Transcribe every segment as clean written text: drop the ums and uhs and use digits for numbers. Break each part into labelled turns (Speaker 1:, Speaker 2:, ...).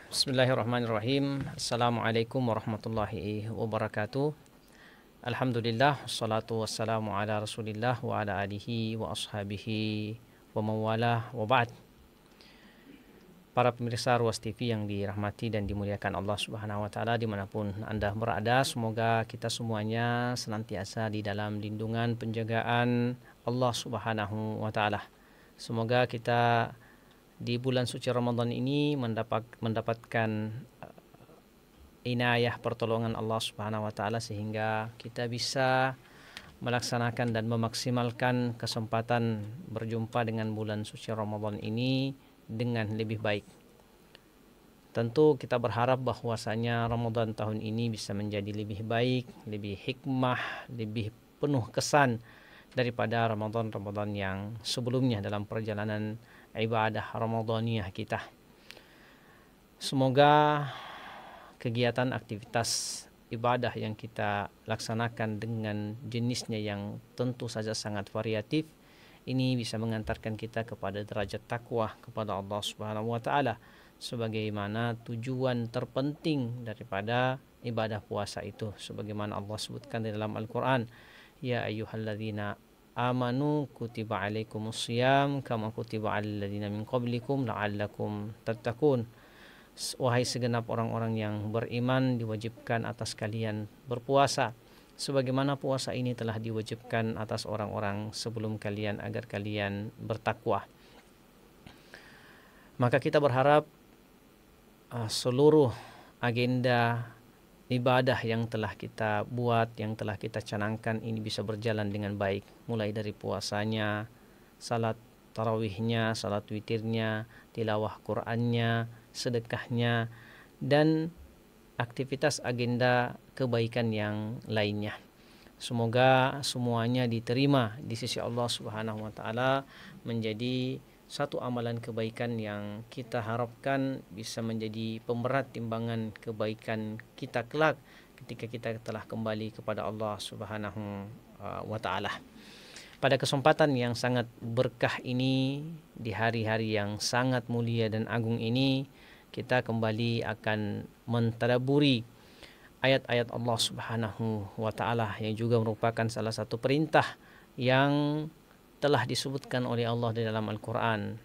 Speaker 1: Bismillahirrahmanirrahim. Assalamualaikum warahmatullahi wabarakatuh. Alhamdulillah, wassalatu wassalamu ala rasulillah wa ala alihi wa ashabihi wa mawalah wa ba'd. Para pemirsa Ruas TV yang dirahmati dan dimuliakan Allah Subhanahu wa taala dimanapun Anda berada, semoga kita semuanya senantiasa di dalam lindungan penjagaan Allah Subhanahu wa taala. Semoga kita di bulan suci Ramadan ini mendapatkan inayah pertolongan Allah Subhanahu wa taala sehingga kita bisa melaksanakan dan memaksimalkan kesempatan berjumpa dengan bulan suci Ramadan ini dengan lebih baik. Tentu kita berharap bahwasanya Ramadan tahun ini bisa menjadi lebih baik, lebih hikmah, lebih penuh kesan daripada Ramadan-Ramadan yang sebelumnya dalam perjalanan ibadah Ramadaniyah kita. Semoga kegiatan aktivitas ibadah yang kita laksanakan dengan jenisnya yang tentu saja sangat variatif ini bisa mengantarkan kita kepada derajat takwa kepada Allah Subhanahu wa taala sebagaimana tujuan terpenting daripada ibadah puasa itu, sebagaimana Allah sebutkan di dalam Al-Qur'an, ya ayyuhalladzina amanu kutiba alaikumusiyam kama kutiba alal ladzina min qablikum la'allakum tattaqun. Wahai segenap orang-orang yang beriman, diwajibkan atas kalian berpuasa sebagaimana puasa ini telah diwajibkan atas orang-orang sebelum kalian agar kalian bertakwa. Maka kita berharap seluruh agenda ibadah yang telah kita buat, yang telah kita canangkan ini bisa berjalan dengan baik, mulai dari puasanya, salat tarawihnya, salat witirnya, tilawah Qur'annya, sedekahnya, dan aktivitas agenda kebaikan yang lainnya. Semoga semuanya diterima di sisi Allah Subhanahu wa taala menjadi satu amalan kebaikan yang kita harapkan bisa menjadi pemberat timbangan kebaikan kita kelak ketika kita telah kembali kepada Allah Subhanahu wa taala. Pada kesempatan yang sangat berkah ini, di hari-hari yang sangat mulia dan agung ini, kita kembali akan mentadabburi ayat-ayat Allah Subhanahu wa taala yang juga merupakan salah satu perintah yang telah disebutkan oleh Allah di dalam Al-Qur'an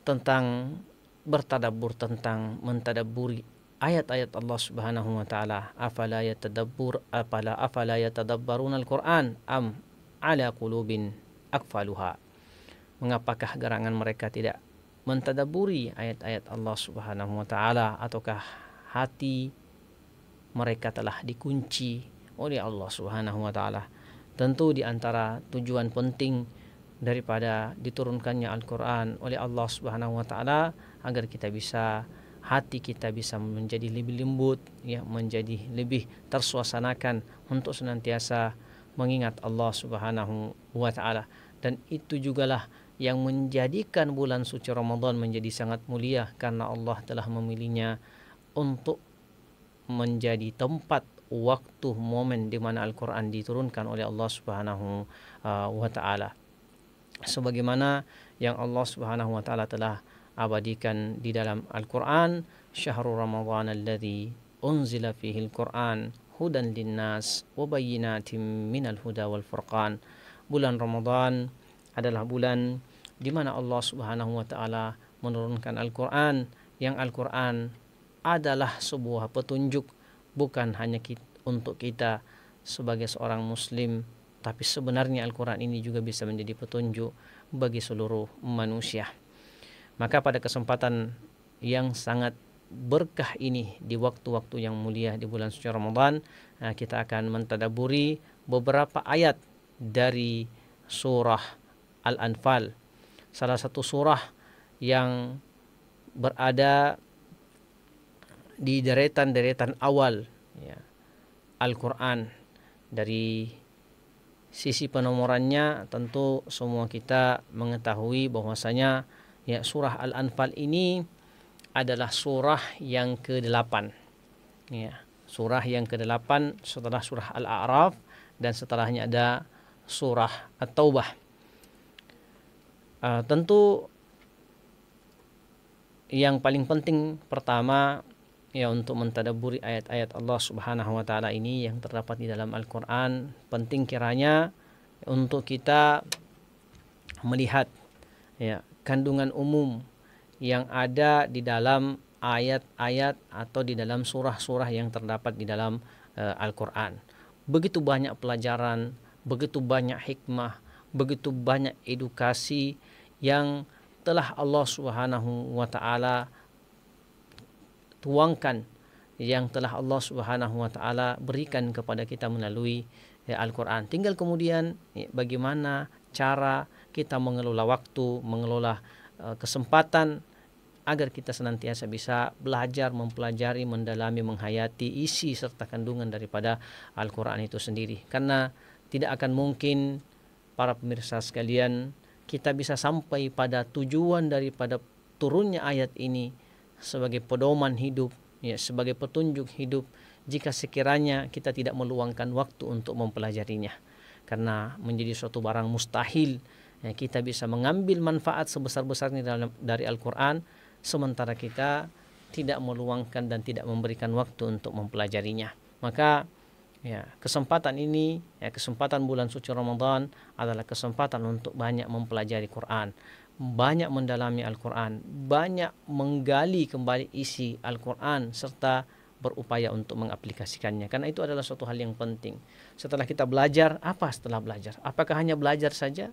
Speaker 1: tentang bertadabbur, tentang mentadabburi ayat-ayat Allah Subhanahu wa taala. Afala yatadabbaruna al-Qur'an am ala qulubin aqfaluha. Mengapakah gerangan mereka tidak mentadabburi ayat-ayat Allah Subhanahu wa taala, ataukah hati mereka telah dikunci oleh Allah Subhanahu wa taala? Tentu di antara tujuan penting daripada diturunkannya Al-Qur'an oleh Allah Subhanahu wa taala agar hati kita bisa menjadi lebih lembut, ya, menjadi lebih tersuasanakan untuk senantiasa mengingat Allah Subhanahu wa taala. Dan itu jugalah yang menjadikan bulan suci Ramadan menjadi sangat mulia karena Allah telah memilihnya untuk menjadi tempat, waktu, momen di mana Al-Qur'an diturunkan oleh Allah Subhanahu wa taala. Sebagaimana yang Allah Subhanahu wa taala telah abadikan di dalam Al-Qur'an, syahrul ramadhan alladzi unzila fihi al-Qur'an hudan linnas wa bayyinatin minal huda wal furqan. Bulan Ramadan adalah bulan di mana Allah Subhanahu wa taala menurunkan Al-Qur'an, yang Al-Qur'an adalah sebuah petunjuk bukan hanya untuk kita sebagai seorang muslim, tapi sebenarnya Al-Qur'an ini juga bisa menjadi petunjuk bagi seluruh manusia. Maka pada kesempatan yang sangat berkah ini, di waktu-waktu yang mulia di bulan suci Ramadan, kita akan mentadabburi beberapa ayat dari surah Al-Anfal, salah satu surah yang berada di deretan-deretan awal, ya, Al-Quran, dari sisi penomorannya tentu semua kita mengetahui bahwasanya ya surah Al-Anfal ini adalah surah yang ke-8. Ya, surah yang ke-8 setelah surah Al-A'raf dan setelahnya ada surah At-Taubah. Tentu yang paling penting pertama ya untuk mentadabburi ayat-ayat Allah Subhanahu wa taala ini yang terdapat di dalam Al-Qur'an, penting kiranya untuk kita melihat ya kandungan umum yang ada di dalam ayat-ayat atau di dalam surah-surah yang terdapat di dalam Al-Qur'an. Begitu banyak pelajaran, begitu banyak hikmah, begitu banyak edukasi yang telah Allah Subhanahu wa taala tuangkan, yang telah Allah Subhanahu wa taala berikan kepada kita melalui Al-Qur'an. Tinggal kemudian bagaimana cara kita mengelola waktu, mengelola kesempatan agar kita senantiasa bisa belajar, mempelajari, mendalami, menghayati isi serta kandungan daripada Al-Qur'an itu sendiri. Karena tidak akan mungkin para pemirsa sekalian kita bisa sampai pada tujuan daripada turunnya ayat ini sebagai pedoman hidup, ya, sebagai petunjuk hidup, jika sekiranya kita tidak meluangkan waktu untuk mempelajarinya. Karena menjadi suatu barang mustahil ya, kita bisa mengambil manfaat sebesar-besarnya dari Al-Quran, sementara kita tidak meluangkan dan tidak memberikan waktu untuk mempelajarinya. Maka ya, kesempatan ini, ya, kesempatan bulan suci Ramadan adalah kesempatan untuk banyak mempelajari Quran, banyak mendalami Al-Quran, banyak menggali kembali isi Al-Quran, serta berupaya untuk mengaplikasikannya. Karena itu adalah suatu hal yang penting. Setelah kita belajar, apa setelah belajar? Apakah hanya belajar saja?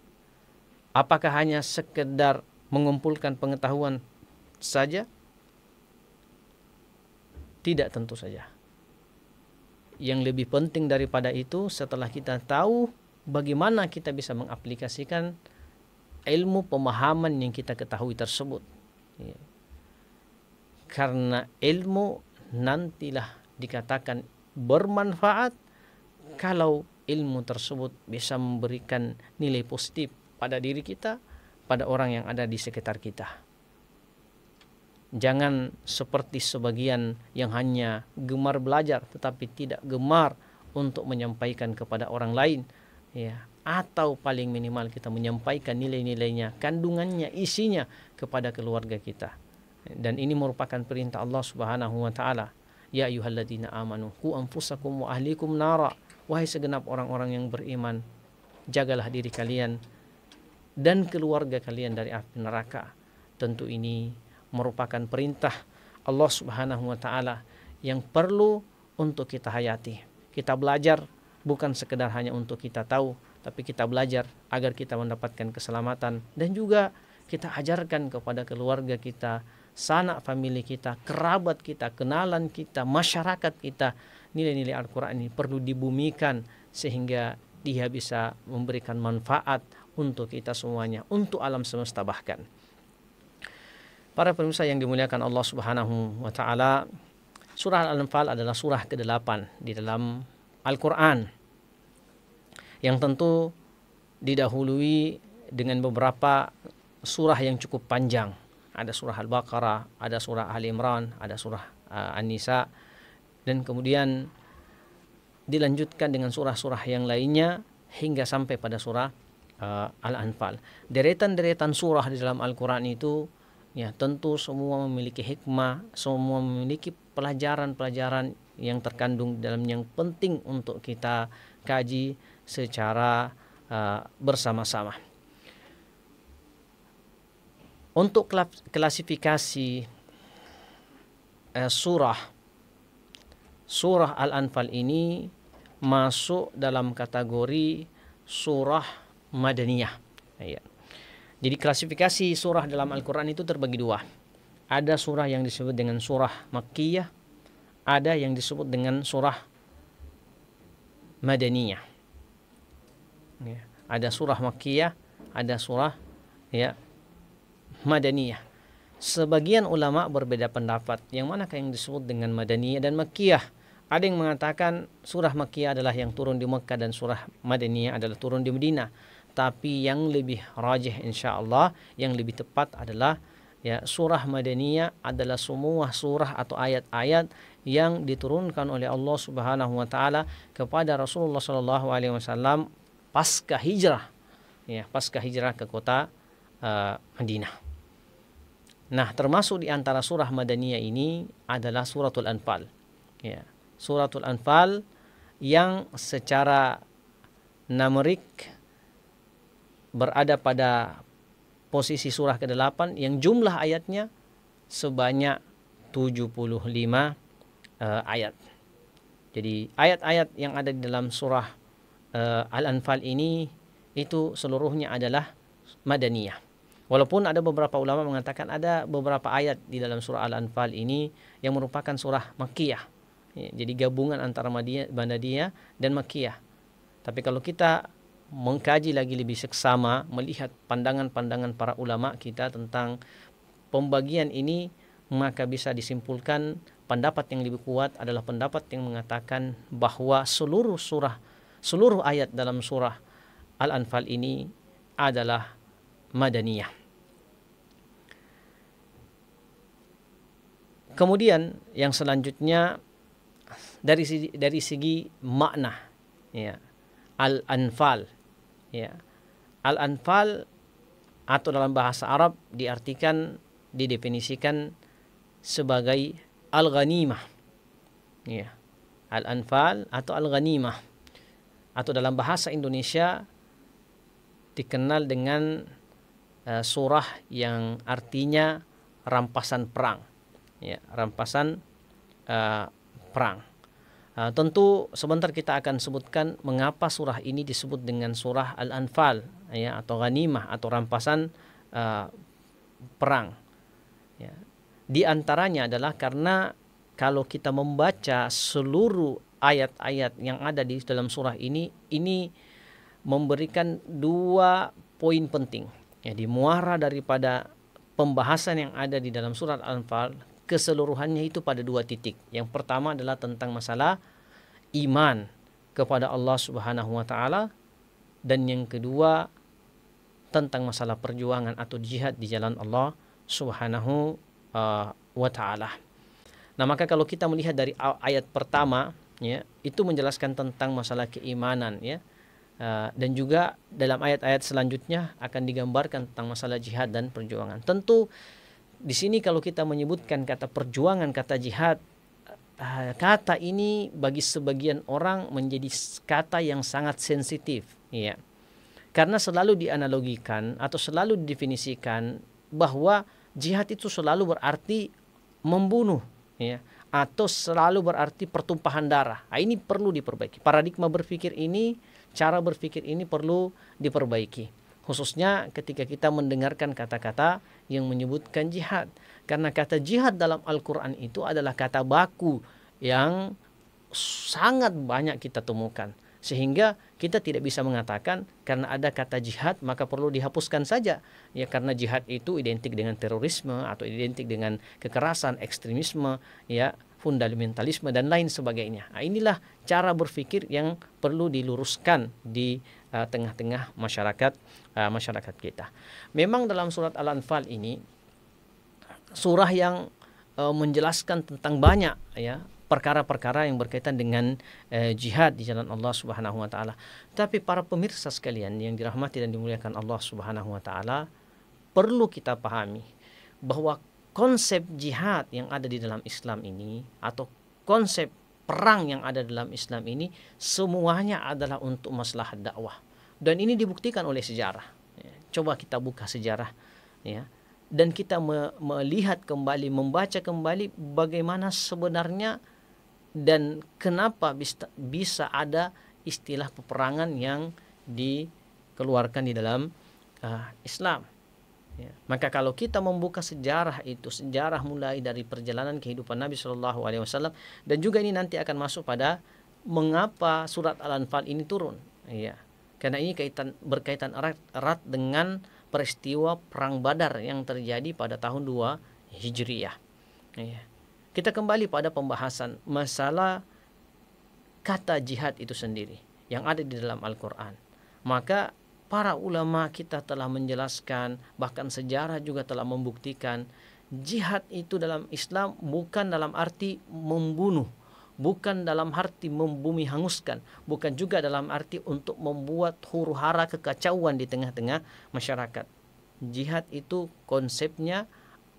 Speaker 1: Apakah hanya sekedar mengumpulkan pengetahuan saja? Tidak, tentu saja. Yang lebih penting daripada itu, setelah kita tahu bagaimana kita bisa mengaplikasikan ilmu pemahaman yang kita ketahui tersebut. Ya. Karena ilmu nantilah dikatakan bermanfaat kalau ilmu tersebut bisa memberikan nilai positif pada diri kita, pada orang yang ada di sekitar kita. Jangan seperti sebagian yang hanya gemar belajar tetapi tidak gemar untuk menyampaikan kepada orang lain, ya, atau paling minimal kita menyampaikan nilai-nilainya, kandungannya, isinya kepada keluarga kita. Dan ini merupakan perintah Allah Subhanahu wa taala. Ya ayyuhalladzina amanu qu anfusakum wa ahlikum nara. Wahai segenap orang-orang yang beriman, jagalah diri kalian dan keluarga kalian dari api neraka. Tentu ini merupakan perintah Allah Subhanahu wa taala yang perlu untuk kita hayati. Kita belajar bukan sekedar hanya untuk kita tahu, tapi kita belajar agar kita mendapatkan keselamatan, dan juga kita ajarkan kepada keluarga kita, sanak famili kita, kerabat kita, kenalan kita, masyarakat kita. Nilai-nilai Al-Quran ini perlu dibumikan sehingga dia bisa memberikan manfaat untuk kita semuanya, untuk alam semesta bahkan. Para pemirsa yang dimuliakan Allah Subhanahu wa taala, surah Al-Anfal adalah surah ke-8 di dalam Al-Qur'an, yang tentu didahului dengan beberapa surah yang cukup panjang. Ada surah Al-Baqarah, ada surah Ali Imran, ada surah An-Nisa, dan kemudian dilanjutkan dengan surah-surah yang lainnya hingga sampai pada surah Al-Anfal. Deretan-deretan surah di dalam Al-Qur'an itu, ya, tentu semua memiliki hikmah, semua memiliki pelajaran-pelajaran yang terkandung dalam yang penting untuk kita kaji secara bersama-sama. Untuk klasifikasi surah Al-Anfal ini masuk dalam kategori surah Madaniyah. Ya. Jadi klasifikasi surah dalam Al-Quran itu terbagi dua. Ada surah yang disebut dengan surah Makkiyah, ada yang disebut dengan surah Madaniyah. Ya. Ada surah Makkiyah, ada surah Madaniyah. Sebagian ulama berbeda pendapat yang manakah yang disebut dengan Madaniyah dan Makkiyah. Ada yang mengatakan surah Makkiyah adalah yang turun di Mekah dan surah Madaniyah adalah turun di Madinah. Tapi yang lebih rajih insyaallah, yang lebih tepat adalah ya surah Madaniyah adalah semua surah atau ayat-ayat yang diturunkan oleh Allah Subhanahu wa taala kepada Rasulullah sallallahu alaihi wasallam pasca hijrah. Ya, pasca hijrah ke kota Madinah. Nah, termasuk di antara surah Madaniyah ini adalah suratul Anfal. Ya. Suratul Anfal yang secara numerik berada pada posisi surah ke-8 yang jumlah ayatnya sebanyak 75 ayat. Jadi ayat-ayat yang ada di dalam surah Al-Anfal ini itu seluruhnya adalah Madaniyah. Walaupun ada beberapa ulama mengatakan ada beberapa ayat di dalam surah Al-Anfal ini yang merupakan surah Makkiyah. Ya, jadi gabungan antara Madaniyah dan Makkiyah. Tapi kalau kita mengkaji lagi lebih seksama, melihat pandangan-pandangan para ulama kita tentang pembagian ini, maka bisa disimpulkan pendapat yang lebih kuat adalah pendapat yang mengatakan bahwa seluruh ayat dalam surah Al-Anfal ini adalah Madaniyah. Kemudian yang selanjutnya dari segi makna, ya, Al-Anfal, ya, Al-Anfal atau dalam bahasa Arab didefinisikan sebagai Al-Ghanimah, ya, Al-Anfal atau Al-Ghanimah, atau dalam bahasa Indonesia dikenal dengan surah yang artinya rampasan perang, ya, rampasan perang. Tentu sebentar kita akan sebutkan mengapa surah ini disebut dengan surah Al-Anfal, ya, atau ghanimah atau rampasan perang. Ya. Di antaranya adalah karena kalau kita membaca seluruh ayat-ayat yang ada di dalam surah ini memberikan 2 poin penting. Ya, dimuara daripada pembahasan yang ada di dalam surat Al-Anfal keseluruhannya itu pada 2 titik. Yang pertama adalah tentang masalah iman kepada Allah Subhanahu wa taala, dan yang kedua tentang masalah perjuangan atau jihad di jalan Allah Subhanahu wa taala. Nah, maka kalau kita melihat dari ayat pertama, ya, itu menjelaskan tentang masalah keimanan, ya. Dan juga dalam ayat-ayat selanjutnya akan digambarkan tentang masalah jihad dan perjuangan. Tentu di sini kalau kita menyebutkan kata perjuangan, kata jihad, kata ini bagi sebagian orang menjadi kata yang sangat sensitif, ya. Karena selalu dianalogikan atau selalu didefinisikan bahwa jihad itu selalu berarti membunuh, ya, atau selalu berarti pertumpahan darah. Nah, ini perlu diperbaiki. Paradigma berpikir ini, cara berpikir ini perlu diperbaiki. Khususnya ketika kita mendengarkan kata-kata yang menyebutkan jihad. Karena kata jihad dalam Al-Quran itu adalah kata baku yang sangat banyak kita temukan. Sehingga kita tidak bisa mengatakan karena ada kata jihad maka perlu dihapuskan saja. Ya, karena jihad itu identik dengan terorisme atau identik dengan kekerasan, ekstremisme, ya, fundamentalisme dan lain sebagainya. Nah, inilah cara berpikir yang perlu diluruskan di tengah-tengah masyarakat kita. Memang dalam surat Al-Anfal ini surah yang menjelaskan tentang banyak, ya, perkara-perkara yang berkaitan dengan jihad di jalan Allah Subhanahu wa taala. Tapi para pemirsa sekalian yang dirahmati dan dimuliakan Allah Subhanahu wa taala, perlu kita pahami bahwa konsep jihad yang ada di dalam Islam ini atau konsep perang yang ada dalam Islam ini semuanya adalah untuk maslahat dakwah. Dan ini dibuktikan oleh sejarah. Ya, coba kita buka sejarah, ya, dan kita melihat kembali, membaca kembali bagaimana sebenarnya dan kenapa bisa ada istilah peperangan yang dikeluarkan di dalam Islam. Ya. Maka kalau kita membuka sejarah itu, sejarah mulai dari perjalanan kehidupan Nabi Shallallahu Alaihi Wasallam, dan juga ini nanti akan masuk pada mengapa surat Al-Anfal ini turun. Ya. Karena ini berkaitan erat dengan peristiwa perang Badar yang terjadi pada tahun 2 Hijriyah. Ya. Kita kembali pada pembahasan masalah kata jihad itu sendiri yang ada di dalam Al-Quran. Maka para ulama kita telah menjelaskan, bahkan sejarah juga telah membuktikan, jihad itu dalam Islam bukan dalam arti membunuh, bukan dalam arti membumi hanguskan, bukan juga dalam arti untuk membuat huru-hara kekacauan di tengah-tengah masyarakat. Jihad itu konsepnya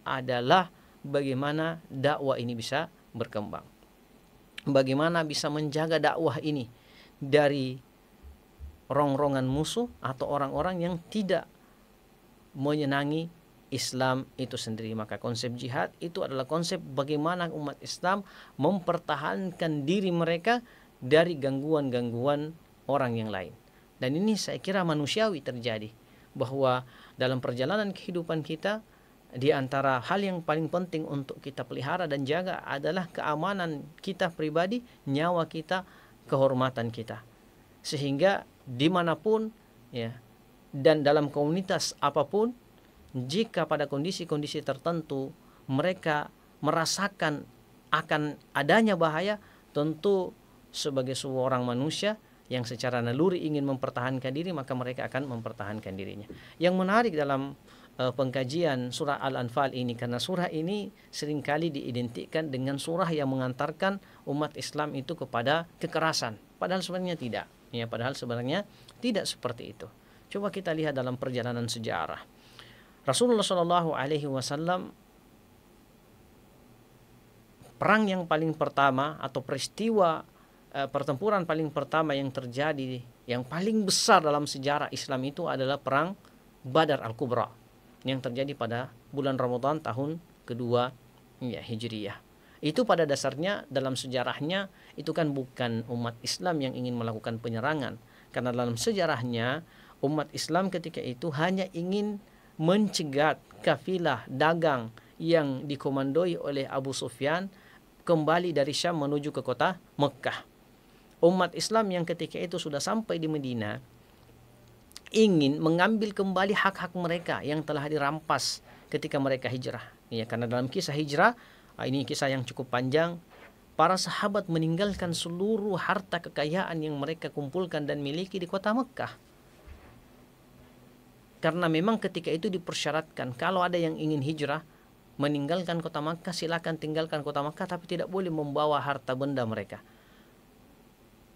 Speaker 1: adalah bagaimana dakwah ini bisa berkembang, bagaimana bisa menjaga dakwah ini dari rongrongan musuh atau orang-orang yang tidak menyenangi Islam itu sendiri. Maka konsep jihad itu adalah konsep bagaimana umat Islam mempertahankan diri mereka dari gangguan-gangguan orang yang lain. Dan ini saya kira manusiawi terjadi, bahwa dalam perjalanan kehidupan kita, di antara hal yang paling penting untuk kita pelihara dan jaga adalah keamanan kita pribadi, nyawa kita, kehormatan kita. Sehingga dimanapun ya, dan dalam komunitas apapun, jika pada kondisi-kondisi tertentu mereka merasakan akan adanya bahaya, tentu sebagai seorang manusia yang secara naluri ingin mempertahankan diri, maka mereka akan mempertahankan dirinya. Yang menarik dalam pengkajian surah Al-Anfal ini, karena surah ini seringkali diidentikan dengan surah yang mengantarkan umat Islam itu kepada kekerasan, padahal sebenarnya tidak. Ya, padahal sebenarnya tidak seperti itu. Coba kita lihat dalam perjalanan sejarah. Rasulullah Shallallahu Alaihi Wasallam, perang yang paling pertama atau peristiwa pertempuran paling pertama yang terjadi, yang paling besar dalam sejarah Islam itu adalah perang Badar Al-Kubra yang terjadi pada bulan Ramadan tahun kedua ya, Hijriyah. Itu pada dasarnya dalam sejarahnya itu kan bukan umat Islam yang ingin melakukan penyerangan, karena dalam sejarahnya umat Islam ketika itu hanya ingin mencegat kafilah dagang yang dikomandoi oleh Abu Sufyan kembali dari Syam menuju ke kota Mekah. Umat Islam yang ketika itu sudah sampai di Medina ingin mengambil kembali hak-hak mereka yang telah dirampas ketika mereka hijrah. Ya, karena dalam kisah hijrah, ini kisah yang cukup panjang, para sahabat meninggalkan seluruh harta kekayaan yang mereka kumpulkan dan miliki di kota Mekah. Karena memang ketika itu dipersyaratkan, kalau ada yang ingin hijrah meninggalkan kota Makkah, silakan tinggalkan kota Makkah, tapi tidak boleh membawa harta benda mereka.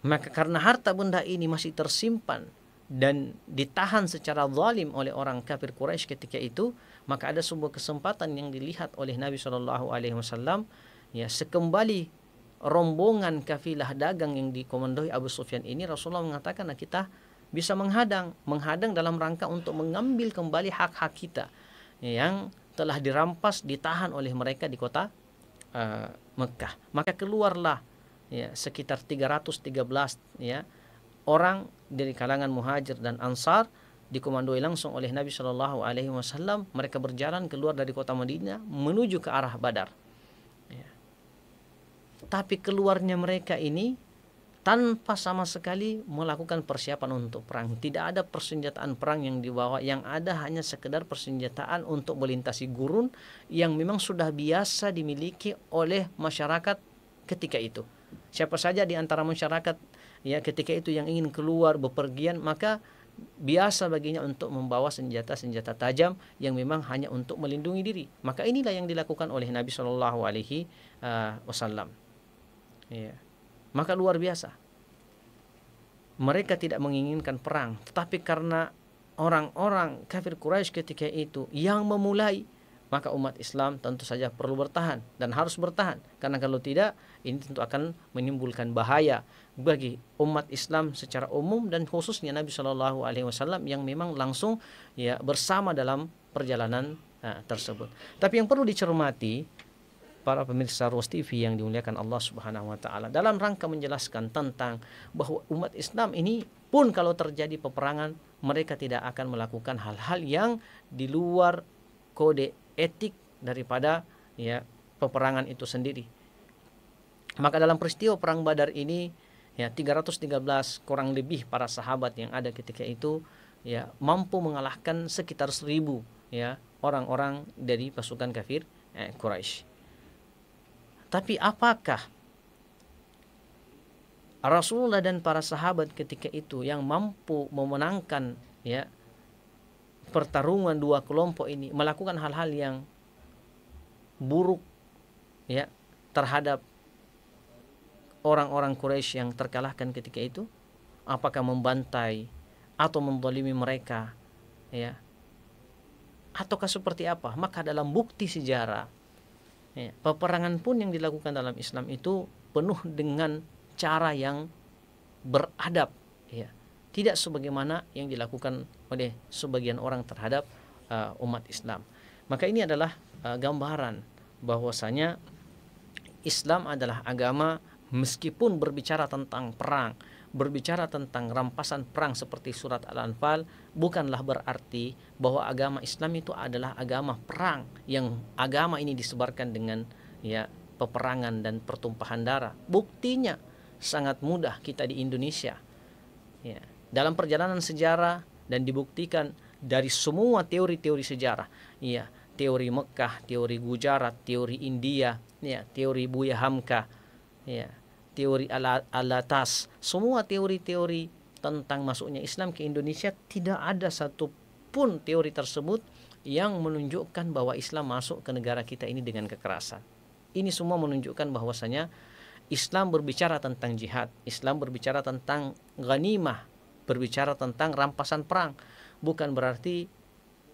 Speaker 1: Maka karena harta benda ini masih tersimpan dan ditahan secara zalim oleh orang kafir Quraisy ketika itu, maka ada sebuah kesempatan yang dilihat oleh Nabi Shallallahu Alaihi Wasallam. Ya, sekembali rombongan kafilah dagang yang dikomandoi Abu Sufyan ini, Rasulullah mengatakan, nah, kita bisa menghadang dalam rangka untuk mengambil kembali hak-hak kita yang telah dirampas, ditahan oleh mereka di kota Mekah. Maka keluarlah ya, sekitar 313 ya, orang dari kalangan Muhajir dan Ansar, dikomandoi langsung oleh Nabi Shallallahu Alaihi Wasallam. Mereka berjalan keluar dari kota Madinah menuju ke arah Badar. Ya. Tapi keluarnya mereka ini tanpa sama sekali melakukan persiapan untuk perang. Tidak ada persenjataan perang yang dibawa, yang ada hanya sekedar persenjataan untuk melintasi gurun yang memang sudah biasa dimiliki oleh masyarakat ketika itu. Siapa saja di antara masyarakat ya ketika itu yang ingin keluar bepergian, maka biasa baginya untuk membawa senjata-senjata tajam yang memang hanya untuk melindungi diri. Maka inilah yang dilakukan oleh Nabi Shallallahu Alaihi Wasallam. Ya. Maka luar biasa. Mereka tidak menginginkan perang, tetapi karena orang-orang kafir Quraisy ketika itu yang memulai, maka umat Islam tentu saja perlu bertahan dan harus bertahan. Karena kalau tidak, ini tentu akan menimbulkan bahaya bagi umat Islam secara umum dan khususnya Nabi Shallallahu Alaihi Wasallam yang memang langsung ya bersama dalam perjalanan tersebut. Tapi yang perlu dicermati para pemirsa Ruas TV yang dimuliakan Allah Subhanahu wa taala, dalam rangka menjelaskan tentang bahwa umat Islam ini pun kalau terjadi peperangan, mereka tidak akan melakukan hal-hal yang di luar kode etik daripada ya peperangan itu sendiri. Maka dalam peristiwa perang Badar ini ya 313 kurang lebih para sahabat yang ada ketika itu ya mampu mengalahkan sekitar 1000 ya orang-orang dari pasukan kafir Quraisy. Tapi apakah Rasulullah dan para sahabat ketika itu yang mampu memenangkan ya pertarungan dua kelompok ini, melakukan hal-hal yang buruk ya terhadap orang-orang Quraisy yang terkalahkan ketika itu, apakah membantai atau menzalimi mereka ya, ataukah seperti apa? Maka dalam bukti sejarah ya, peperangan pun yang dilakukan dalam Islam itu penuh dengan cara yang beradab ya, tidak sebagaimana yang dilakukan oleh sebagian orang terhadap umat Islam. Maka ini adalah gambaran bahwasanya Islam adalah agama, meskipun berbicara tentang perang, berbicara tentang rampasan perang seperti surat Al-Anfal, bukanlah berarti bahwa agama Islam itu adalah agama perang, yang agama ini disebarkan dengan ya peperangan dan pertumpahan darah. Buktinya sangat mudah kita di Indonesia ya, dalam perjalanan sejarah, dan dibuktikan dari semua teori-teori sejarah ya, teori Mekah, teori Gujarat, teori India ya, teori Buya Hamka ya, teori Alatas, semua teori-teori tentang masuknya Islam ke Indonesia, tidak ada satupun teori tersebut yang menunjukkan bahwa Islam masuk ke negara kita ini dengan kekerasan. Ini semua menunjukkan bahwasanya Islam berbicara tentang jihad, Islam berbicara tentang ghanimah, berbicara tentang rampasan perang. Bukan berarti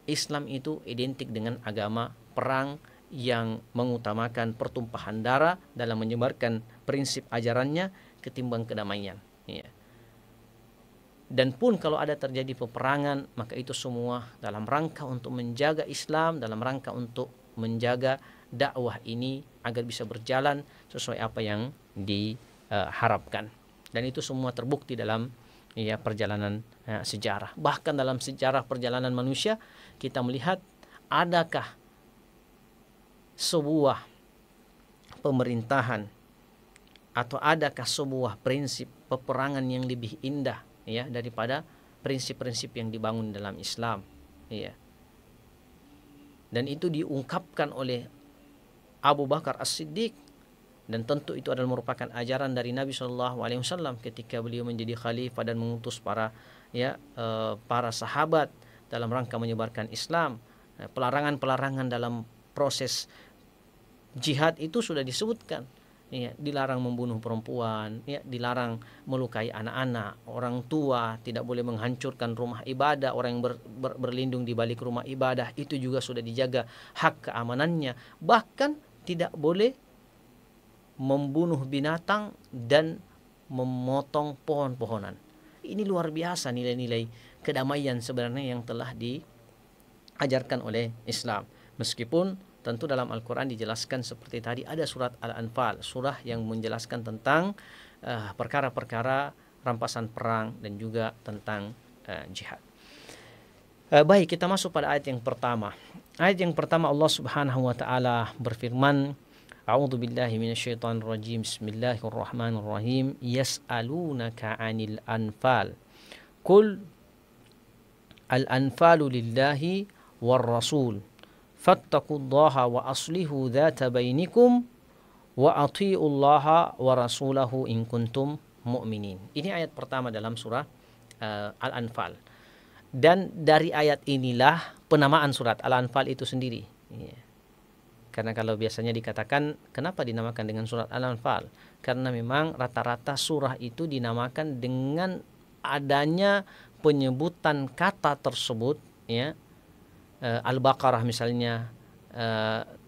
Speaker 1: Islam itu identik dengan agama perang yang mengutamakan pertumpahan darah dalam menyebarkan prinsip ajarannya ketimbang kedamaian ya. Dan pun kalau ada terjadi peperangan, maka itu semua dalam rangka untuk menjaga Islam, dalam rangka untuk menjaga dakwah ini agar bisa berjalan sesuai apa yang diharapkan. Dan itu semua terbukti dalam ya perjalanan sejarah. Bahkan dalam sejarah perjalanan manusia kita melihat adakah sebuah pemerintahan atau adakah sebuah prinsip peperangan yang lebih indah ya daripada prinsip-prinsip yang dibangun dalam Islam ya. Dan itu diungkapkan oleh Abu Bakar As-Siddiq, dan tentu itu adalah merupakan ajaran dari Nabi SAW ketika beliau menjadi khalifah dan mengutus para sahabat dalam rangka menyebarkan Islam. Pelarangan-pelarangan dalam proses jihad itu sudah disebutkan ya, dilarang membunuh perempuan ya, dilarang melukai anak-anak, orang tua, tidak boleh menghancurkan rumah ibadah, orang yang berlindung di balik rumah ibadah itu juga sudah dijaga hak keamanannya. Bahkan tidak boleh membunuh binatang dan memotong pohon-pohonan. Ini luar biasa nilai-nilai kedamaian sebenarnya yang telah diajarkan oleh Islam. Meskipun tentu dalam Al-Quran dijelaskan seperti tadi, ada surat Al-Anfal, surah yang menjelaskan tentang perkara-perkara rampasan perang dan juga tentang jihad. Baik, kita masuk pada ayat yang pertama. Ayat yang pertama Allah Subhanahu wa taala berfirman, A'udzu billahi minasyaitonir rajim. Bismillahirrahmanirrahim. Yas'alunaka 'anil anfal. Qul al-anfalu lillahi war rasul. Fattaqullaha wa aslihu dzata bainikum wa athi'ullaha wa rasulahu in kuntum mu'minin. Ini ayat pertama dalam surah Al-Anfal. Dan dari ayat inilah penamaan surat Al-Anfal itu sendiri. Karena kalau biasanya dikatakan kenapa dinamakan dengan surat Al-Anfal? Karena memang rata-rata surah itu dinamakan dengan adanya penyebutan kata tersebut ya. Al-Baqarah misalnya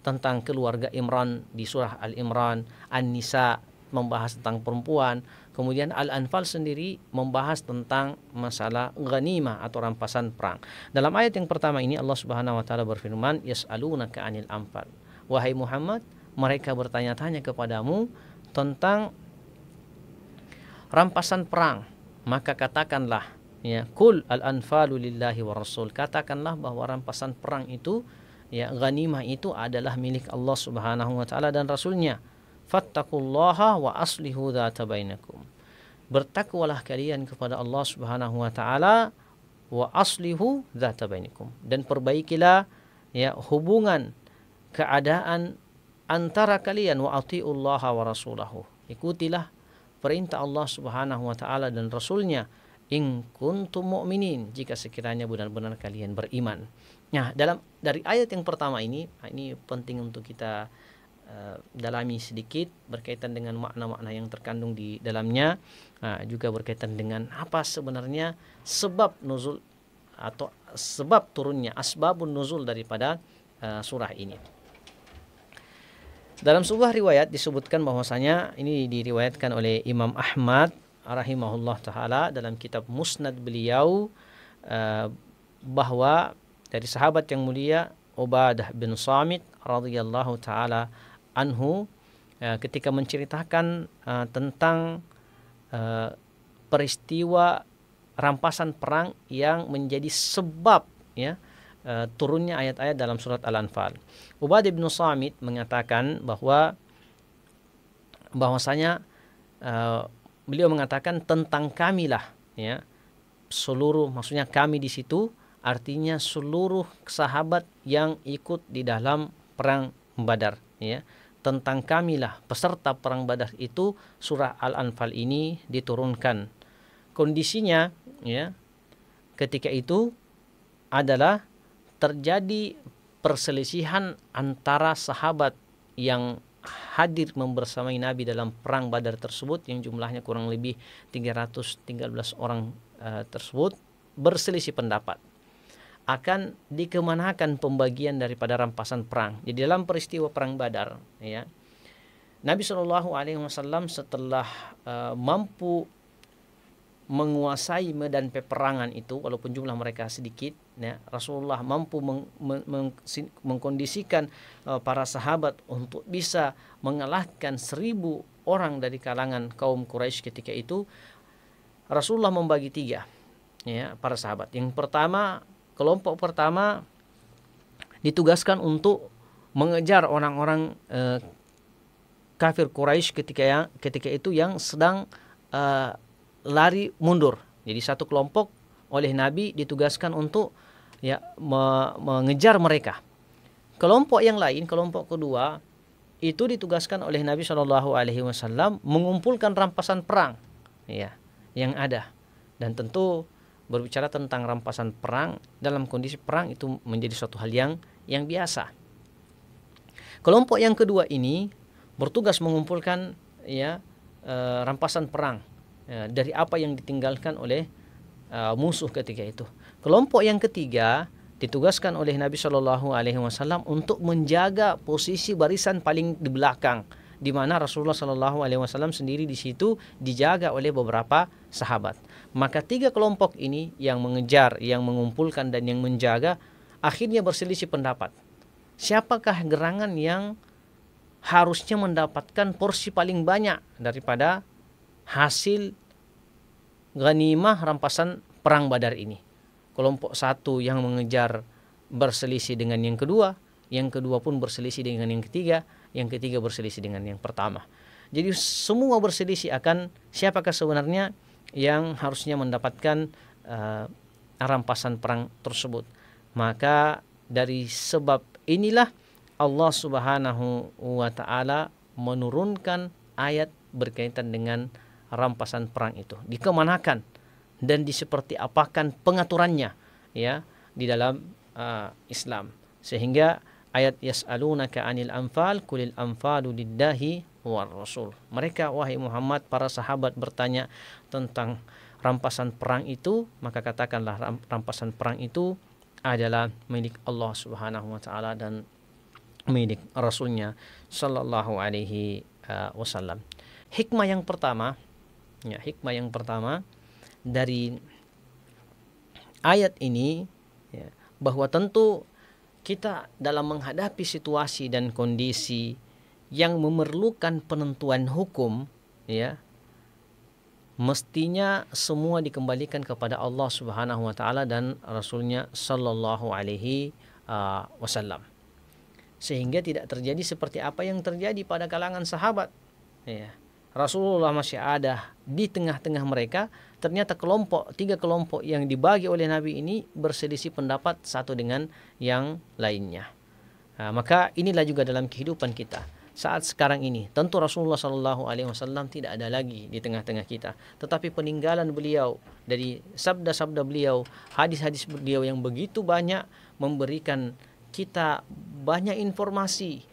Speaker 1: tentang keluarga Imran di surah Al-Imran, An-Nisa membahas tentang perempuan, kemudian Al-Anfal sendiri membahas tentang masalah ghanimah atau rampasan perang. Dalam ayat yang pertama ini Allah Subhanahu wa taala berfirman, yas'alunaka 'anil anfal. Wahai Muhammad, mereka bertanya-tanya kepadamu tentang rampasan perang, maka katakanlah ya, kul al-anfalu lillahi wa rasul. Katakanlah bahwa rampasan perang itu ya, ghanimah itu adalah milik Allah Subhanahu wa taala dan rasulnya. Fattaqullaha wa aslihu dzata bainakum. Bertakwalah kalian kepada Allah Subhanahu wa taala wa aslihu dzata bainakum, dan perbaikilah ya hubungan keadaan antara kalian, wa atiullaha wa rasulahu. Ikutilah perintah Allah Subhanahu wa taala dan Rasulnya, in kuntum mu'minin, jika sekiranya benar-benar kalian beriman. Nah, dari ayat yang pertama ini penting untuk kita dalami sedikit berkaitan dengan makna-makna yang terkandung di dalamnya, juga berkaitan dengan apa sebenarnya sebab nuzul atau sebab turunnya, asbabun nuzul daripada surah ini. Dalam sebuah riwayat disebutkan bahwasanya, ini diriwayatkan oleh Imam Ahmad rahimahullah taala dalam kitab Musnad beliau, bahwa dari sahabat yang mulia Ubadah bin Samit radhiyallahu taala anhu, ketika menceritakan tentang peristiwa rampasan perang yang menjadi sebab turunnya ayat-ayat dalam surat Al-Anfal. Ubadah bin Samit mengatakan bahwasanya beliau mengatakan tentang kamilah, seluruh, maksudnya kami di situ artinya seluruh sahabat yang ikut di dalam perang Badar, tentang kamilah peserta perang Badar itu surah Al-Anfal ini diturunkan. Kondisinya ketika itu adalah terjadi perselisihan antara sahabat yang hadir membersamai Nabi dalam perang Badar tersebut, yang jumlahnya kurang lebih 313 orang tersebut, berselisih pendapat akan dikemanakan pembagian daripada rampasan perang. Jadi dalam peristiwa perang Badar, Nabi Shallallahu Alaihi Wasallam setelah mampu menguasai medan peperangan itu, walaupun jumlah mereka sedikit, Rasulullah mampu mengkondisikan para sahabat untuk bisa mengalahkan 1.000 orang dari kalangan kaum Quraisy ketika itu. Rasulullah membagi 3 para sahabat. Yang pertama, kelompok pertama ditugaskan untuk mengejar orang-orang kafir Quraisy ketika itu yang sedang lari mundur. Jadi satu kelompok oleh Nabi ditugaskan untuk mengejar mereka. Kelompok yang lain, kelompok kedua, itu ditugaskan oleh Nabi Shallallahu Alaihi Wasallam mengumpulkan rampasan perang yang ada. Dan tentu berbicara tentang rampasan perang dalam kondisi perang itu menjadi suatu hal yang biasa. Kelompok yang kedua ini bertugas mengumpulkan rampasan perang dari apa yang ditinggalkan oleh musuh ketika itu. Kelompok yang ketiga ditugaskan oleh Nabi Shallallahu Alaihi Wasallam untuk menjaga posisi barisan paling di belakang, di mana Rasulullah Shallallahu Alaihi Wasallam sendiri di situ dijaga oleh beberapa sahabat. Maka 3 kelompok ini yang mengejar, yang mengumpulkan dan yang menjaga, akhirnya berselisih pendapat. Siapakah gerangan yang harusnya mendapatkan porsi paling banyak daripada hasil ghanimah rampasan perang Badar ini? Kelompok satu yang mengejar berselisih dengan yang kedua pun berselisih dengan yang ketiga berselisih dengan yang pertama. Jadi semua berselisih akan siapakah sebenarnya yang harusnya mendapatkan rampasan perang tersebut. Maka dari sebab inilah Allah Subhanahu wa taala menurunkan ayat berkaitan dengan rampasan perang itu. Dikemanakan dan seperti apakan pengaturannya di dalam Islam. Sehingga ayat yas'alunaka 'anil anfal qulil anfalu lillahi war rasul. Mereka, wahai Muhammad, para sahabat bertanya tentang rampasan perang itu, maka katakanlah rampasan perang itu adalah milik Allah Subhanahu wa taala dan milik Rasulnya sallallahu alaihi wasallam. Hikmah yang pertama dari ayat ini bahwa tentu kita dalam menghadapi situasi dan kondisi yang memerlukan penentuan hukum, mestinya semua dikembalikan kepada Allah Subhanahu wa taala dan Rasulnya sallallahu alaihi wasallam. Sehingga tidak terjadi seperti apa yang terjadi pada kalangan sahabat. Rasulullah masih ada di tengah-tengah mereka, ternyata 3 kelompok yang dibagi oleh Nabi ini berselisih pendapat satu dengan yang lainnya. Maka inilah juga dalam kehidupan kita. saat sekarang ini. Tentu Rasulullah Shallallahu Alaihi Wasallam tidak ada lagi di tengah-tengah kita, tetapi peninggalan beliau dari sabda-sabda beliau, hadis-hadis beliau yang begitu banyak memberikan kita banyak informasi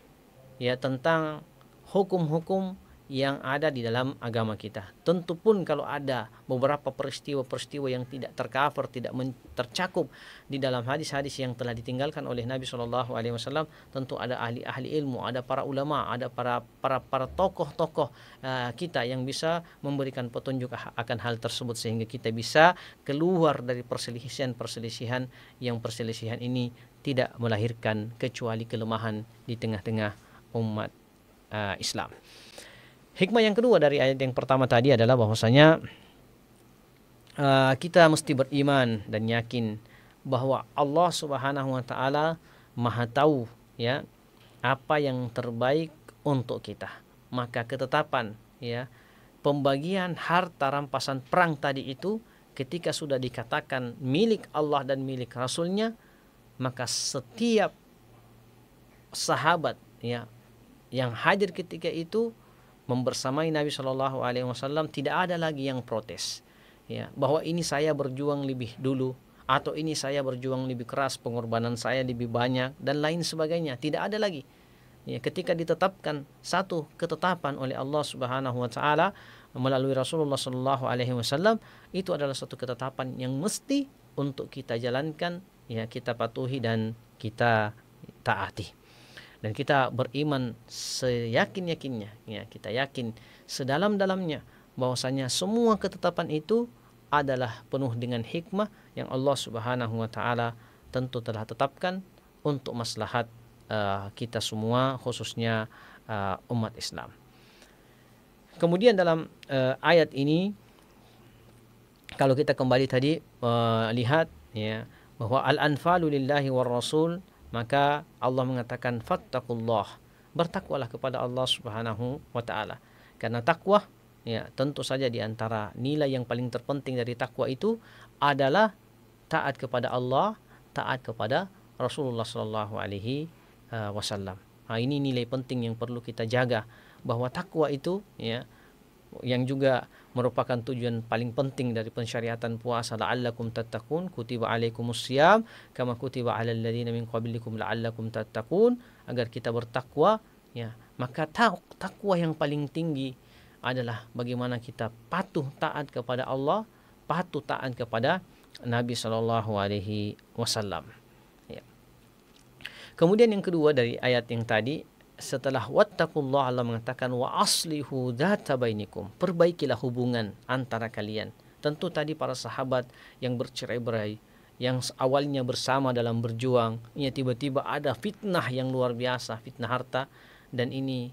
Speaker 1: ya tentang hukum-hukum yang ada di dalam agama kita. Tentu pun kalau ada beberapa peristiwa-peristiwa yang tidak tercover, tidak tercakup di dalam hadis-hadis yang telah ditinggalkan oleh Nabi Shallallahu Alaihi Wasallam, tentu ada ahli-ahli ilmu, ada para ulama, ada para tokoh-tokoh kita yang bisa memberikan petunjuk akan hal tersebut, sehingga kita bisa keluar dari perselisihan-perselisihan yang perselisihan ini tidak melahirkan kecuali kelemahan di tengah-tengah umat Islam. Hikmah yang kedua dari ayat yang pertama tadi adalah bahwasanya kita mesti beriman dan yakin bahwa Allah Subhanahu wa taala Maha tahu ya apa yang terbaik untuk kita. Maka ketetapan ya pembagian harta rampasan perang tadi itu ketika sudah dikatakan milik Allah dan milik Rasulnya, maka setiap sahabat ya yang hadir ketika itu membersamai Nabi Shallallahu Alaihi Wasallam tidak ada lagi yang protes, ya bahwa ini saya berjuang lebih dulu atau ini saya berjuang lebih keras, pengorbanan saya lebih banyak dan lain sebagainya. Tidak ada lagi. Ya, ketika ditetapkan satu ketetapan oleh Allah Subhanahu Wa Taala melalui Rasulullah Shallallahu Alaihi Wasallam, itu adalah satu ketetapan yang mesti untuk kita jalankan, ya kita patuhi dan kita taati. Dan kita beriman seyakin-yakinnya, ya kita yakin sedalam-dalamnya bahwasanya semua ketetapan itu adalah penuh dengan hikmah yang Allah Subhanahu wa taala tentu telah tetapkan untuk maslahat kita semua, khususnya umat Islam. Kemudian dalam ayat ini kalau kita kembali tadi lihat ya bahwa al-anfalu lillahi war rasul, maka Allah mengatakan fattaqullah, bertakwalah kepada Allah Subhanahu wa taala. Karena takwa ya tentu saja di antara nilai yang paling terpenting dari takwa itu adalah taat kepada Allah, taat kepada Rasulullah sallallahu alaihi wasallam. Nah, ini nilai penting yang perlu kita jaga, bahwa takwa itu ya yang juga merupakan tujuan paling penting dari pensyariatan puasa, la'allakum tattaqun, kutiba alaikumusiyam kama kutiba alal ladzina min qablikum la'allakum tattaqun, agar kita bertakwa ya. Maka takwa yang paling tinggi adalah bagaimana kita patuh taat kepada Allah, patuh taat kepada Nabi sallallahu alaihi wasallam ya. Kemudian yang kedua dari ayat yang tadi, setelah wattaqullah, Allah mengatakan wa aslihu dzata bainikum, perbaikilah hubungan antara kalian. Tentu tadi para sahabat yang bercerai-berai, yang awalnya bersama dalam berjuang, ya tiba-tiba ada fitnah yang luar biasa, fitnah harta, dan ini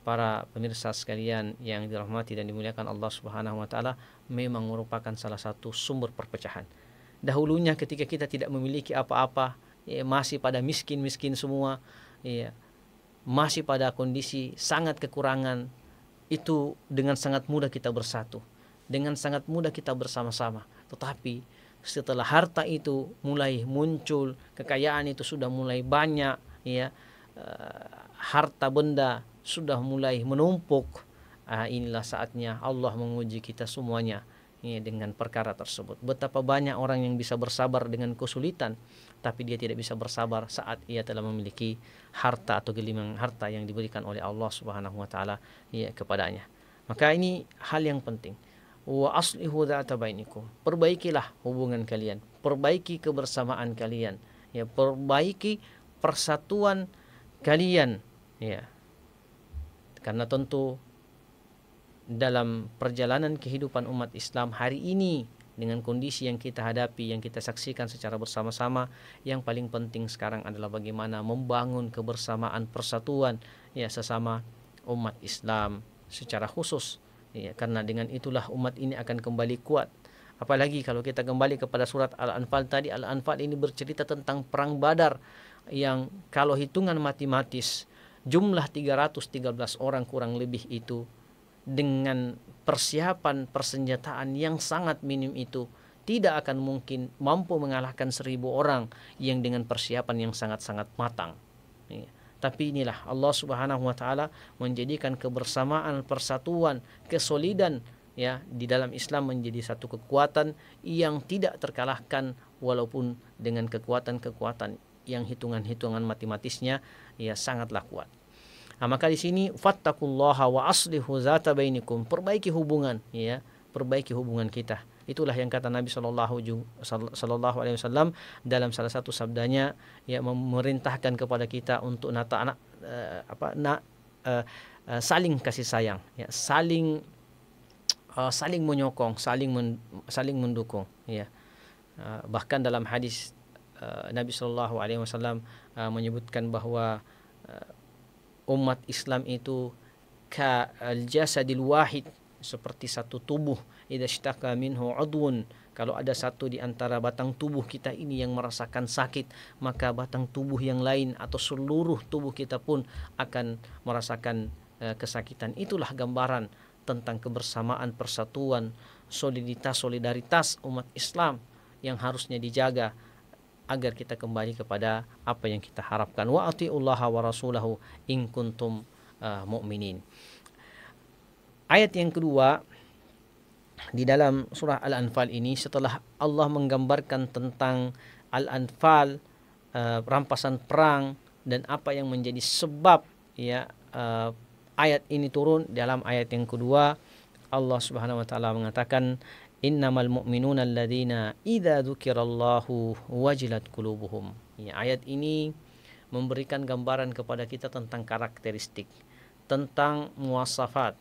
Speaker 1: para pemirsa sekalian yang dirahmati dan dimuliakan Allah Subhanahu wa taala, memang merupakan salah satu sumber perpecahan. Dahulunya ketika kita tidak memiliki apa-apa, ya, masih pada miskin-miskin semua, ya masih pada kondisi sangat kekurangan, itu dengan sangat mudah kita bersatu, dengan sangat mudah kita bersama-sama. Tetapi setelah harta itu mulai muncul, kekayaan itu sudah mulai banyak, ya harta benda sudah mulai menumpuk, inilah saatnya Allah menguji kita semuanya ya, dengan perkara tersebut. Betapa banyak orang yang bisa bersabar dengan kesulitan, tapi dia tidak bisa bersabar saat ia telah memiliki harta atau gelimangan harta yang diberikan oleh Allah Subhanahu wa taala ya kepadanya. Maka ini hal yang penting. Wa aslihu dzata bainikum, perbaikilah hubungan kalian, perbaiki kebersamaan kalian, ya perbaiki persatuan kalian ya. Karena tentu dalam perjalanan kehidupan umat Islam hari ini, dengan kondisi yang kita hadapi, yang kita saksikan secara bersama-sama, yang paling penting sekarang adalah bagaimana membangun kebersamaan, persatuan ya sesama umat Islam secara khusus ya, karena dengan itulah umat ini akan kembali kuat. Apalagi kalau kita kembali kepada surat Al-Anfal tadi, Al-Anfal ini bercerita tentang perang Badar yang kalau hitungan matematis jumlah 313 orang kurang lebih itu, dengan persiapan persenjataan yang sangat minim itu, tidak akan mungkin mampu mengalahkan 1000 orang yang dengan persiapan yang sangat-sangat matang. Tapi inilah Allah Subhanahu wa taala menjadikan kebersamaan, persatuan, kesolidan ya di dalam Islam menjadi satu kekuatan yang tidak terkalahkan walaupun dengan kekuatan-kekuatan yang hitungan-hitungan matematisnya ya sangatlah kuat. Nah, maka di sini fattaqullaha wa aslihu zata bainikum, perbaiki hubungan ya, perbaiki hubungan kita. Itulah yang kata Nabi sallallahu alaihi wasallam dalam salah satu sabdanya ya, memerintahkan kepada kita untuk saling kasih sayang ya, saling menyokong, saling mendukung ya. Bahkan dalam hadis Nabi sallallahu alaihi wasallam menyebutkan bahwa umat Islam itu ka al-jasadil wahid, seperti satu tubuh. Idza ishtaka minhu udwun, kalau ada satu di antara batang tubuh kita ini yang merasakan sakit, maka batang tubuh yang lain atau seluruh tubuh kita pun akan merasakan kesakitan. Itulah gambaran tentang kebersamaan, persatuan, soliditas, solidaritas umat Islam yang harusnya dijaga agar kita kembali kepada apa yang kita harapkan. Wa atiullaha wa rasulahu in kuntum mu'minin. Ayat yang kedua di dalam surah Al-Anfal ini, setelah Allah menggambarkan tentang Al-Anfal, rampasan perang dan apa yang menjadi sebab ya ayat ini turun, dalam ayat yang kedua Allah Subhanahu wa taala mengatakan innamal mu'minuna alladzina idza dzukirallahu wajilat qulubuhum. Ya, ayat ini memberikan gambaran kepada kita tentang karakteristik, tentang muwasafat,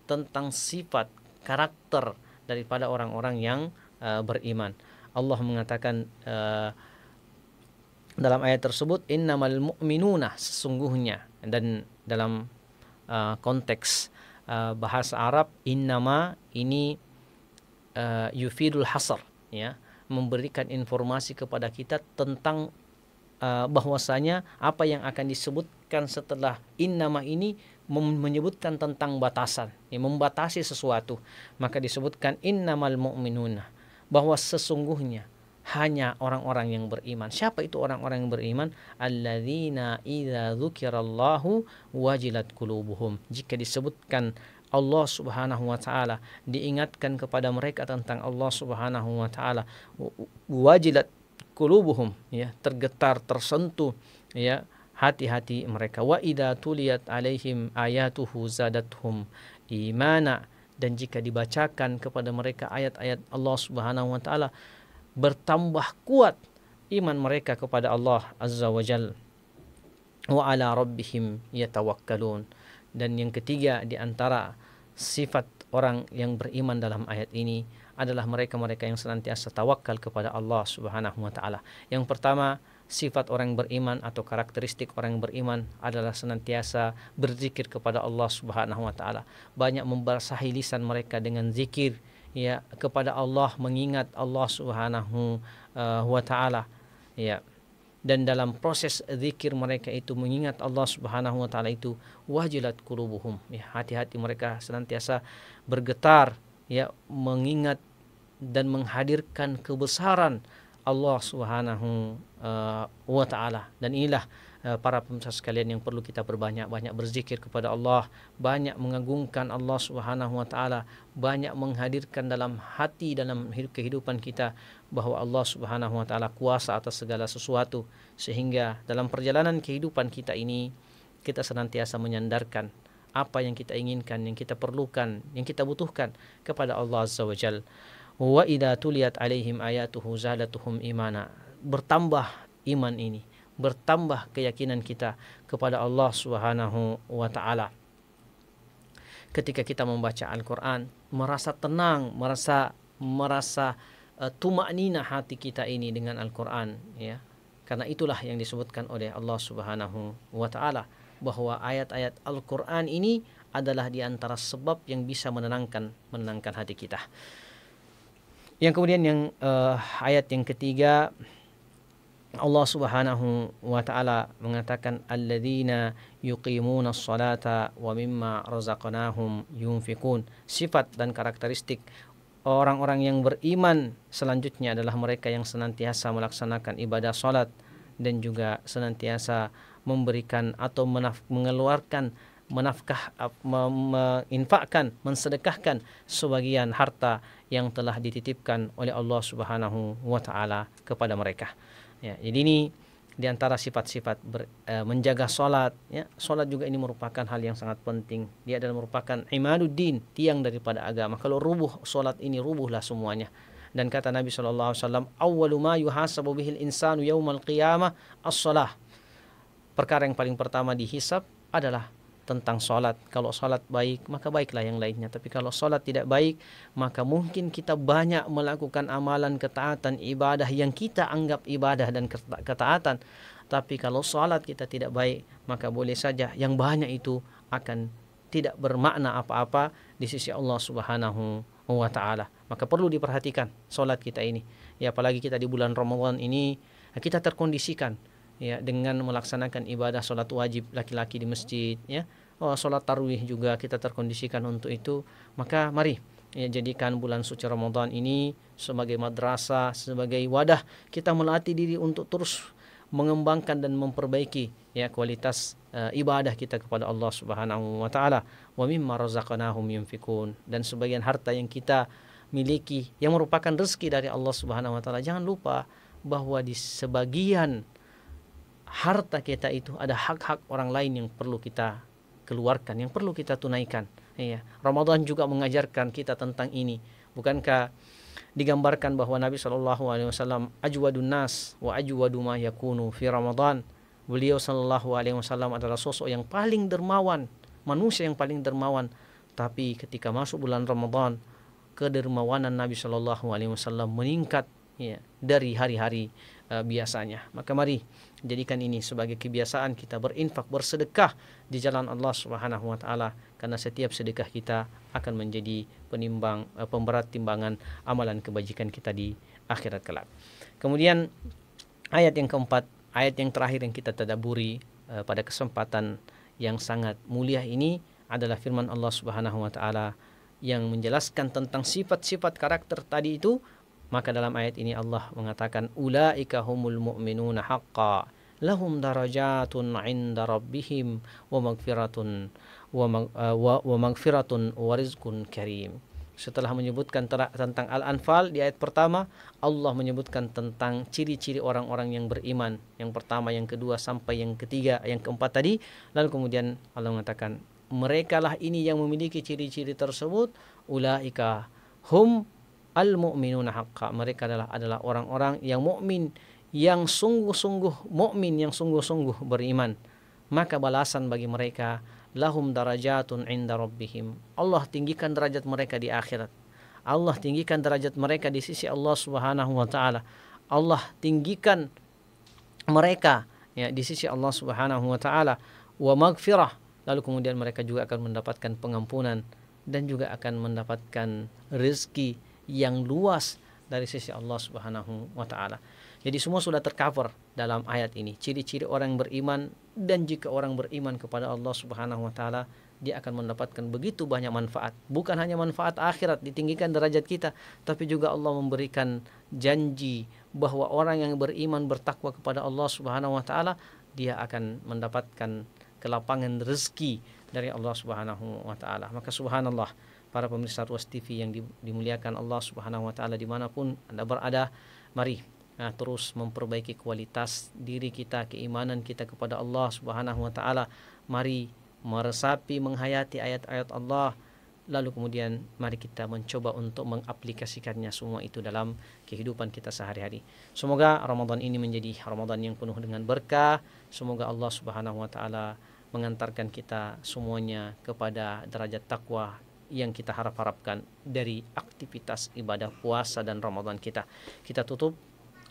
Speaker 1: tentang sifat karakter daripada orang-orang yang beriman. Allah mengatakan dalam ayat tersebut innamal mu'minuna, sesungguhnya, dan dalam konteks bahasa Arab innama ini yufidul hasar ya, memberikan informasi kepada kita tentang bahwasanya apa yang akan disebutkan setelah innama ini menyebutkan tentang batasan, ya, membatasi sesuatu. Maka disebutkan innamal mu'minuna, bahwa sesungguhnya hanya orang-orang yang beriman. Siapa itu orang-orang yang beriman? Alladzina idza dzukirallahu wajilat qulubuhum. Jika disebutkan Allah Subhanahu wa taala, diingatkan kepada mereka tentang Allah Subhanahu wa taala, wajilat qulubuhum ya, tergetar, tersentuh ya hati-hati mereka. Wa idza tuliyat alaihim ayatuhu zadathum imana, dan jika dibacakan kepada mereka ayat-ayat Allah Subhanahu wa taala, bertambah kuat iman mereka kepada Allah Azza wa Jalla. Wa ala rabbihim yatawakkalun. Dan yang ketiga di antara sifat orang yang beriman dalam ayat ini adalah mereka-mereka yang senantiasa tawakal kepada Allah Subhanahu wa taala. Yang pertama, sifat orang beriman atau karakteristik orang beriman adalah senantiasa berzikir kepada Allah Subhanahu wa taala. Banyak membasahi lisan mereka dengan zikir ya kepada Allah, mengingat Allah Subhanahu wa taala ya. Dan dalam proses zikir mereka itu mengingat Allah Subhanahu wa taala itu wajilat qulubuhum ya, hati-hati mereka senantiasa bergetar ya, mengingat dan menghadirkan kebesaran Allah Subhanahu wa taala. Dan inilah para pemirsa sekalian yang perlu kita berbanyak-banyak berzikir kepada Allah, banyak mengagungkan Allah Subhanahu wa taala, banyak menghadirkan dalam hati, dalam kehidupan kita bahwa Allah Subhanahu wa taala kuasa atas segala sesuatu, sehingga dalam perjalanan kehidupan kita ini kita senantiasa menyandarkan apa yang kita inginkan, yang kita perlukan, yang kita butuhkan kepada Allah Azza wa Jalla. Wa idza tuliyat alaihim ayatuhu zadatuhum imana, bertambah iman ini, bertambah keyakinan kita kepada Allah Subhanahu wa taala. Ketika kita membaca Al-Qur'an, merasa tenang, merasa tumaknina hati kita ini dengan Al-Qur'an ya. Karena itulah yang disebutkan oleh Allah Subhanahu wa taala bahwa ayat-ayat Al-Qur'an ini adalah di antara sebab yang bisa menenangkan hati kita. Yang kemudian yang ayat yang ketiga, Allah Subhanahu wa taala mengatakan alladzina yuqimuna sholata wa mimma razaqnahum yunfikun. Sifat dan karakteristik orang-orang yang beriman selanjutnya adalah mereka yang senantiasa melaksanakan ibadah salat dan juga senantiasa memberikan atau mengeluarkan menginfakkan, mensedekahkan sebagian harta yang telah dititipkan oleh Allah Subhanahu wa taala kepada mereka. Ya, jadi ini di antara sifat-sifat menjaga salat, ya. Salat juga ini merupakan hal yang sangat penting. Dia adalah merupakan imaduddin, tiang daripada agama. Kalau rubuh salat ini, rubuhlah semuanya. Dan kata Nabi sallallahu alaihi wasallam, "Awwalu ma yuhasabu bihil insanu yaumal qiyamah as-shalah." Perkara yang paling pertama dihisab adalah tentang salat. Kalau salat baik, maka baiklah yang lainnya. Tapi kalau salat tidak baik, maka mungkin kita banyak melakukan amalan ketaatan, ibadah yang kita anggap ibadah dan ketaatan. Tapi kalau salat kita tidak baik, maka boleh saja yang banyak itu akan tidak bermakna apa-apa di sisi Allah Subhanahu wa taala. Maka perlu diperhatikan salat kita ini. Ya, apalagi kita di bulan Ramadan ini, kita terkondisikan ya dengan melaksanakan ibadah salat wajib laki-laki di masjid, ya. Salat tarawih juga kita terkondisikan untuk itu. Maka mari ya jadikan bulan suci Ramadan ini sebagai madrasah, sebagai wadah kita melatih diri untuk terus mengembangkan dan memperbaiki ya kualitas ibadah kita kepada Allah Subhanahu wa taala. Wa mimma razaqnahum yunfikun, dan sebagian harta yang kita miliki yang merupakan rezeki dari Allah Subhanahu wa taala, jangan lupa bahwa di sebagian harta kita itu ada hak-hak orang lain yang perlu kita keluarkan, yang perlu kita tunaikan. Ya, Ramadan juga mengajarkan kita tentang ini. Bukankah digambarkan bahwa Nabi Shallallahu Alaihi Wasallam ajwadun nas wa ajwadu ma yakunu fi Ramadan. Beliau Shallallahu Alaihi Wasallam adalah sosok yang paling dermawan, manusia yang paling dermawan. Tapi ketika masuk bulan Ramadan, kedermawanan Nabi Shallallahu Alaihi Wasallam meningkat ya dari hari-hari biasanya. Maka mari jadikan ini sebagai kebiasaan kita berinfak, bersedekah di jalan Allah Subhanahu wa taala, karena setiap sedekah kita akan menjadi penimbang pemberat timbangan amalan kebajikan kita di akhirat kelak. Kemudian ayat yang keempat, ayat yang terakhir yang kita tadabburi pada kesempatan yang sangat mulia ini adalah firman Allah Subhanahu wa taala yang menjelaskan tentang sifat-sifat karakter tadi itu. Maka dalam ayat ini Allah mengatakan ulaika humul mu'minuna haqqan lahum darajatun 'inda rabbihim wa maghfiratun wa maghfiratun wa rizqun karim. Setelah menyebutkan tentang Al-Anfal di ayat pertama, Allah menyebutkan tentang ciri-ciri orang-orang yang beriman. Yang pertama, yang kedua sampai yang ketiga, yang keempat tadi. Lalu kemudian Allah mengatakan merekalah ini yang memiliki ciri-ciri tersebut, ulaika hum al-mu'minuna haqqa. Mereka adalah orang-orang yang mukmin, yang sungguh-sungguh mukmin, yang sungguh-sungguh beriman. Maka balasan bagi mereka lahum darajatun 'inda rabbihim. Allah tinggikan derajat mereka di akhirat. Allah tinggikan derajat mereka di sisi Allah Subhanahu wa taala. Allah tinggikan mereka ya di sisi Allah Subhanahu wa taala, wa maghfirah. Lalu kemudian mereka juga akan mendapatkan pengampunan dan juga akan mendapatkan rezeki yang luas dari sisi Allah Subhanahu wa taala. Jadi semua sudah tercover dalam ayat ini. Ciri-ciri orang beriman, dan jika orang beriman kepada Allah Subhanahu wa taala, dia akan mendapatkan begitu banyak manfaat. Bukan hanya manfaat akhirat, ditinggikan derajat kita, tapi juga Allah memberikan janji bahwa orang yang beriman, bertakwa kepada Allah Subhanahu wa taala, dia akan mendapatkan kelapangan rezeki dari Allah Subhanahu wa taala. Maka subhanallah, para pemirsa Ruas TV yang dimuliakan Allah Subhanahu wa taala dimanapun Anda berada, mari terus memperbaiki kualitas diri kita, keimanan kita kepada Allah Subhanahu wa taala. Mari meresapi, menghayati ayat-ayat Allah, lalu kemudian mari kita mencoba untuk mengaplikasikannya semua itu dalam kehidupan kita sehari-hari. Semoga Ramadan ini menjadi Ramadan yang penuh dengan berkah. Semoga Allah Subhanahu wa taala mengantarkan kita semuanya kepada derajat takwa yang kita harap-harapkan dari aktivitas ibadah puasa dan Ramadan kita. Kita tutup.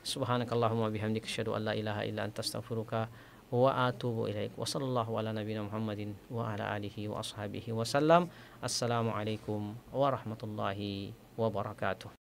Speaker 1: Subhanakallahumma bihamdika asyhadu an la ilaha illa anta astaghfiruka wa atubu ilaik. Wa sallallahu ala nabiyyina Muhammadin wa ala alihi wa ashabihi wa sallam. Assalamualaikum warahmatullahi wabarakatuh.